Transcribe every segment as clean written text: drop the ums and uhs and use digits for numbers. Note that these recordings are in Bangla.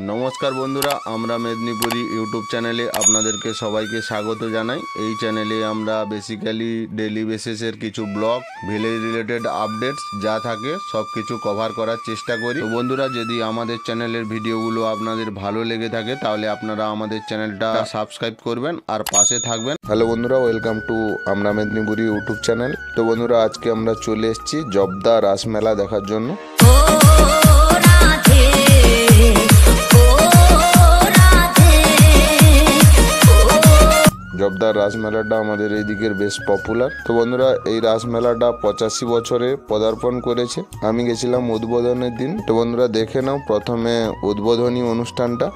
नमस्कार बंधुरा आमरा मेदिनीपुरी यूट्यूब चैनेले आपनादेरके सबाइके स्वागत जानाई। এই চ্যানেলে আমরা বেসিক্যালি ডেইলি বেসিসের কিছু ব্লগ ভিলেজ রিলেটেড আপডেটস যা থাকে সব কিছু কভার করার চেষ্টা করি। তো বন্ধুরা যদি আমাদের চ্যানেলের ভিডিওগুলো আপনাদের ভালো লেগে থাকে তাহলে আপনারা আমাদের চ্যানেলটা সাবস্ক্রাইব করবেন আর পাশে থাকবেন। হ্যালো বন্ধুরা, ওয়েলকাম টু আমরা মেদিনীপুরি ইউটিউব চ্যানেল। তো বন্ধুরা আজকে আমরা চলে এসেছি জবদা রাসমেলা দেখার জন্য। জবদার রাসমেলাটা আমাদের এই দিকের বেশ পপুলার। তো বন্ধুরা এই রাসমেলাটা 85 বছরে পদার্পণ করেছে। আমি গেছিলাম উদ্বোধনের দিন। তো বন্ধুরা দেখে নাও প্রথমে উদ্বোধনী অনুষ্ঠানটা।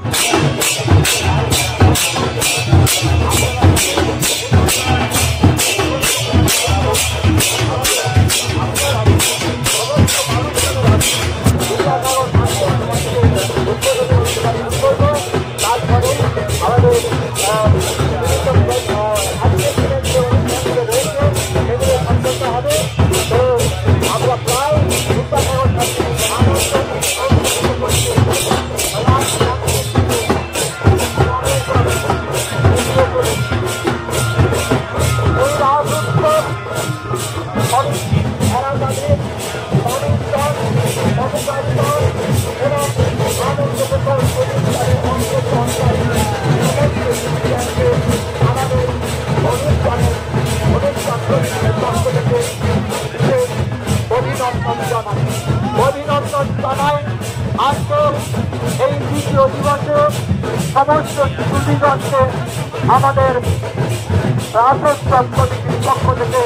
সমস্ত সুবিধার্থে আমাদের রাজস্থান কমিটির পক্ষ থেকে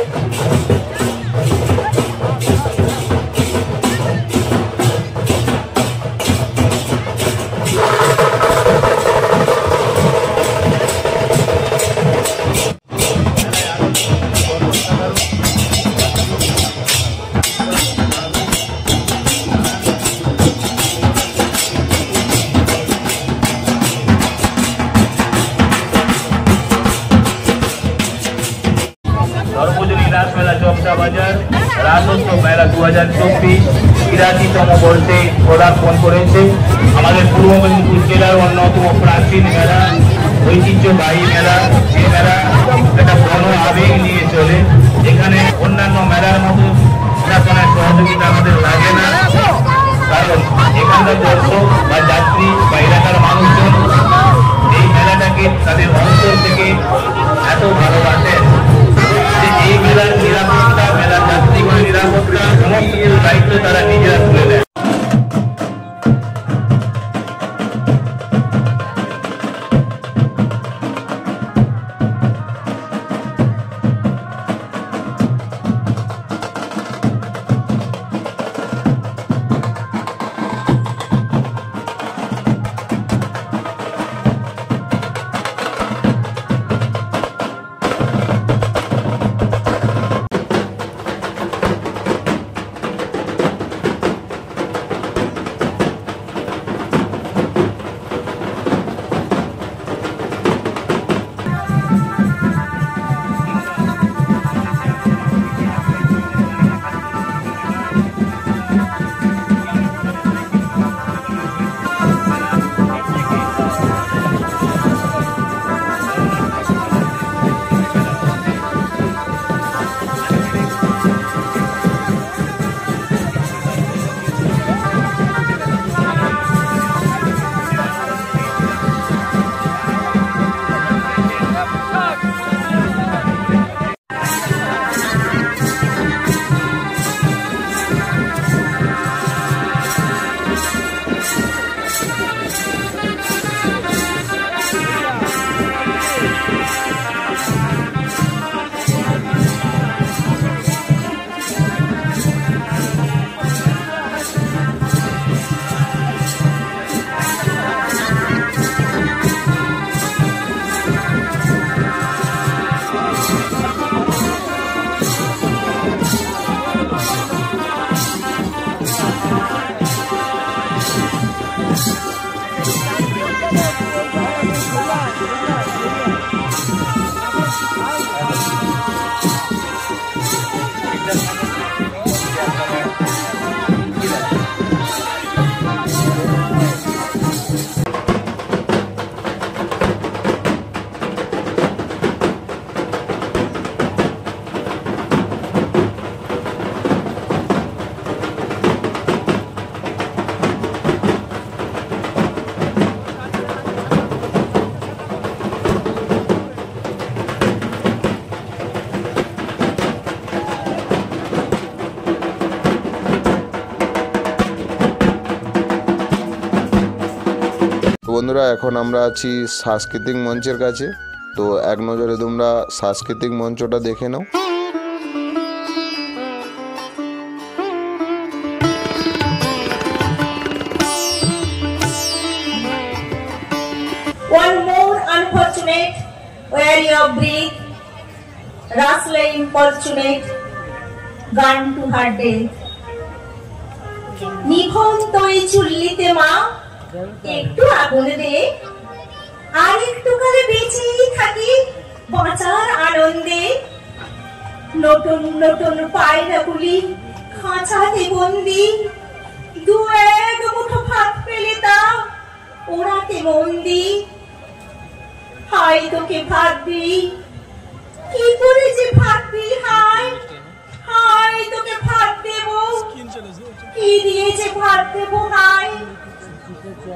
রাসমেলা জবদা বাজার রাজস্ব মেলা 2024 83তম বর্ষে পদার্পণ করেছে। আমাদের পূর্ব মেদিনীপুর জেলার অন্যতম প্রাচীন মেলা, ঐতিহ্যবাহী মেলা। যে মেলা একটা বড় আবেগ নিয়ে চলে। এখানে অন্যান্য মেলার মতো প্রশাসনের সহযোগিতা আমাদের লাগে না, কারণ এখানকার দর্শক বা যাত্রী বা এলাকার মানুষজন এই মেলাটাকে তাদের অন্তর থেকে এত ভালোবাসেন যে এই মেলার নিরাপত্তা, মেলার যাত্রীগণের নিরাপত্তা সমস্ত কিছু দায়িত্ব তারা নিজেরা তুলে নেয়। বন্ধুরা এখন আমরা আছি সাংস্কৃতিক মঞ্চের কাছে। তো এক নজরে তোমরা সাংস্কৃতিক মঞ্চটা দেখে নাও। One more unfortunate, where your breath, rustling importunate, gone to her death. নিভন্ত এই চুল্লিতে মা একটু আগুন দে, আর একটু কালে বেঁচেই থাকি বাঁচার আনন্দে। নতুন নতুন পায়রাগুলি খাঁচাতে বন্দি, দু এক মুঠো ভাত পেলে তা ওড়াতে মন্দি। হাই তোকে ভাত দি, কি করে যে ভাত দি, হাই হাই তোকে ভাত দেব, কি দিয়ে যে ভাত দেব হাই।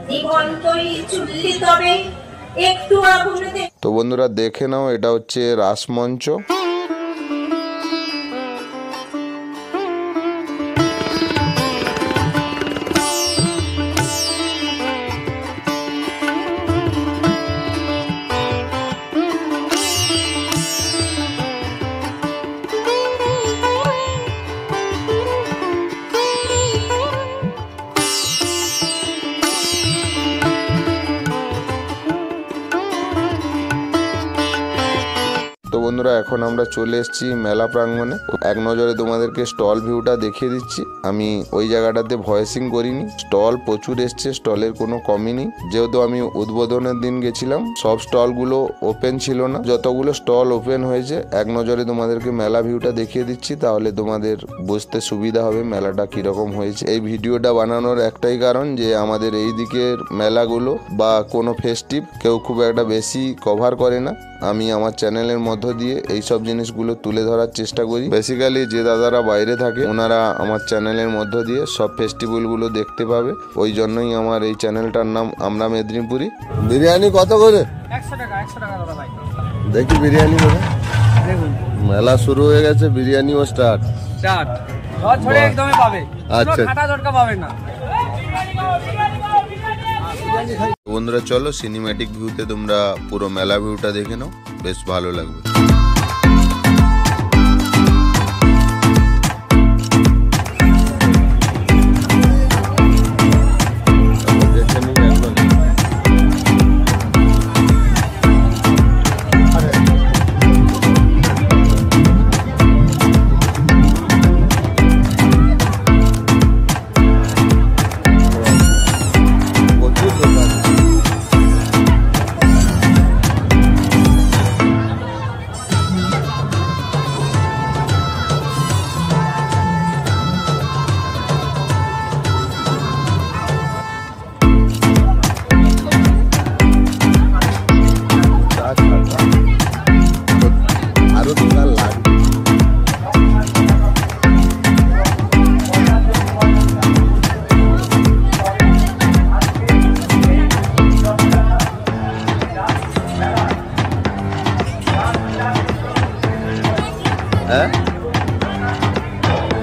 জীবন্তই চুল্লি তবে একটু আগুন দে। তো বন্ধুরা দেখে নাও, এটা হচ্ছে রাসমঞ্চ। তো বন্ধুরা এখন আমরা চলে এসেছি মেলা প্রাঙ্গণে। এক নজরে তোমাদেরকে স্টল ভিউটা দেখিয়ে দিচ্ছি। আমি ওই জায়গাটাতে ভয়েসিং করিনি। স্টল প্রচুর এসছে, স্টলের কোনো কমই নেই। যেহেতু আমি উদ্বোধনের দিন গেছিলাম, সব স্টলগুলো ওপেন ছিল না। যতগুলো স্টল ওপেন হয়েছে এক নজরে তোমাদেরকে মেলা ভিউটা দেখিয়ে দিচ্ছি, তাহলে তোমাদের বুঝতে সুবিধা হবে মেলাটা কিরকম হয়েছে। এই ভিডিওটা বানানোর একটাই কারণ যে আমাদের এই দিকের মেলাগুলো বা কোনো ফেস্টিভ কেউ খুব একটা বেশি কভার করে না। আমি আমার চ্যানেলের মধ্য দিয়ে এই সব জিনিসগুলো তুলে ধরার চেষ্টা করি। বেসিক্যালি যে দাদারা বাইরে থাকে ওনারা আমার চ্যানেলের মধ্য দিয়ে সব ফেস্টিভ্যালগুলো দেখতে পাবে। ওই জন্যই আমার এই চ্যানেলটার নাম আমরা মেদিনীপুরি। বিরিয়ানি কত করে? 100 টাকা দাদা ভাই। দেখি বিরিয়ানি করে। মেলা শুরু হয়ে গেছে, বিরিয়ানিও স্টার্ট। ঘর ছড়ে একদমই পাবে, আচ্ছা খাটা ঝটকা পাবে না। বন্ধুরা চলো সিনেম্যাটিক ভিউতে তোমরা পুরো মেলা ভিউটা দেখে নাও, বেশ ভালো লাগবে।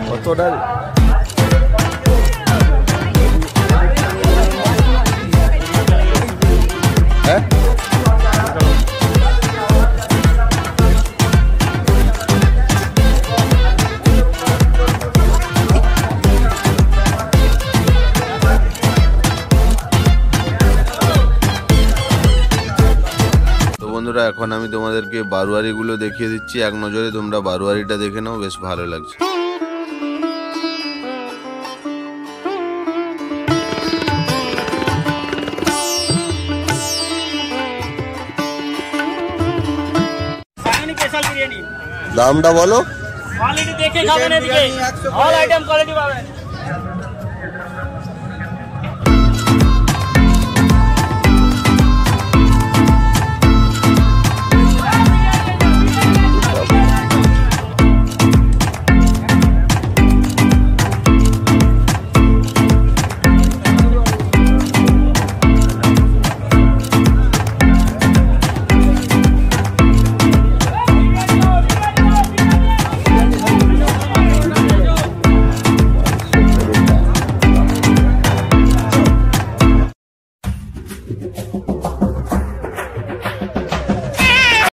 কতটা বন্ধুরা এখন আমি তোমাদেরকে বারোয়ারিগুলো দেখিয়ে দিচ্ছি। এক নজরে তোমরা বারোয়ারিটা দেখে নাও, বেশ ভালো লাগছে। দামটা বলো। কোয়ালিটি দেখে খাবেন, এদিকে অল আইটেম কোয়ালিটি পাবেন।